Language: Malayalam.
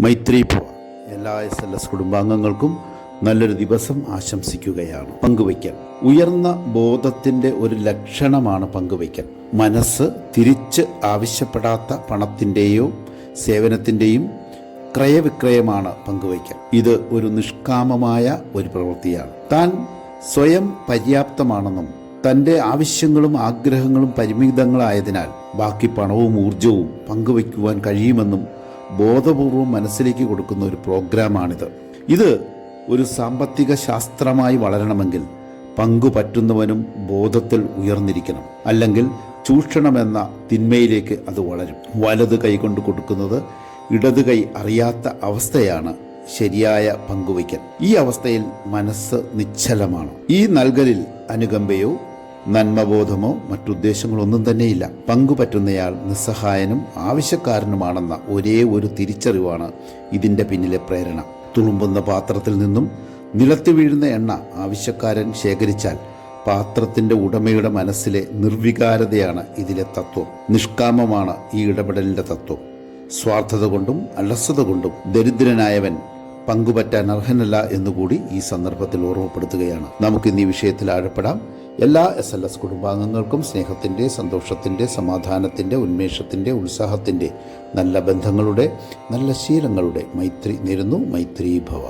മൈത്രി ഭവ. എല്ലാ SLS കുടുംബാംഗങ്ങൾക്കും നല്ലൊരു ദിവസം ആശംസിക്കുകയാണ്. പങ്കുവയ്ക്കൽ ഉയർന്ന ബോധത്തിൻ്റെ ഒരു ലക്ഷണമാണ് പങ്കുവയ്ക്കൽ. മനസ്സ് തിരിച്ച് ആവശ്യപ്പെടാത്ത പണത്തിൻ്റെയോ സേവനത്തിൻ്റെയും ക്രയവിക്രയമാണ് പങ്കുവയ്ക്കൽ. ഇത് ഒരു നിഷ്കാമമായ ഒരു പ്രവൃത്തിയാണ്. താൻ സ്വയം പര്യാപ്തമാണെന്നും തൻ്റെ ആവശ്യങ്ങളും ആഗ്രഹങ്ങളും പരിമിതങ്ങളായതിനാൽ ബാക്കി പണവും ഊർജവും പങ്കുവയ്ക്കുവാൻ കഴിയുമെന്നും ബോധപൂർവം മനസ്സിലേക്ക് കൊടുക്കുന്ന ഒരു പ്രോഗ്രാമാണിത്. ഇത് ഒരു സാമ്പത്തിക ശാസ്ത്രമായി വളരണമെങ്കിൽ പങ്കുപറ്റുന്നവനും ബോധത്തിൽ ഉയർന്നിരിക്കണം. അല്ലെങ്കിൽ ചൂഷണമെന്ന തിന്മയിലേക്ക് അത് വളരും. വലത് കൈകൊണ്ട് കൊടുക്കുന്നത് ഇടത് കൈ അറിയാത്ത അവസ്ഥയാണ് ശരിയായ പങ്കുവയ്ക്കൽ. ഈ അവസ്ഥയിൽ മനസ്സ് നിശ്ചലമാണ്. ഈ നൽകലിൽ അനുകമ്പയോ നന്മബോധമോ മറ്റുദ്ദേശങ്ങളൊന്നും തന്നെയില്ല. പങ്കുപറ്റുന്നയാൾ നിസ്സഹായനും ആവശ്യക്കാരനുമാണെന്ന ഒരേ ഒരു തിരിച്ചറിവാണ് ഇതിൻ്റെ പിന്നിലെ പ്രേരണ. തുളുമ്പുന്ന പാത്രത്തിൽ നിന്നും നിലത്ത് വീഴുന്ന എണ്ണ ആവശ്യക്കാരൻ ശേഖരിച്ചാൽ പാത്രത്തിൻ്റെ ഉടമയുടെ മനസ്സിലെ നിർവികാരതയാണ് ഇതിലെ തത്വം. നിഷ്കാമമാണ് ഈ ഇടപെടലിൻ്റെ തത്വം. സ്വാർത്ഥത കൊണ്ടും അലസത കൊണ്ടും ദരിദ്രനായവൻ പങ്കുപറ്റാൻ അർഹനല്ല എന്നുകൂടി ഈ സന്ദർഭത്തിൽ ഓർമ്മപ്പെടുത്തുകയാണ്. നമുക്കിന്ന് ഈ വിഷയത്തിൽ ആഴപ്പെടാം. എല്ലാ SLS കുടുംബാംഗങ്ങൾക്കും സ്നേഹത്തിൻ്റെ, സന്തോഷത്തിൻ്റെ, സമാധാനത്തിൻ്റെ, ഉന്മേഷത്തിൻ്റെ, ഉത്സാഹത്തിൻ്റെ, നല്ല ബന്ധങ്ങളുടെ, നല്ല ശീലങ്ങളുടെ മൈത്രി നേരുന്നു. മൈത്രി ഭവ.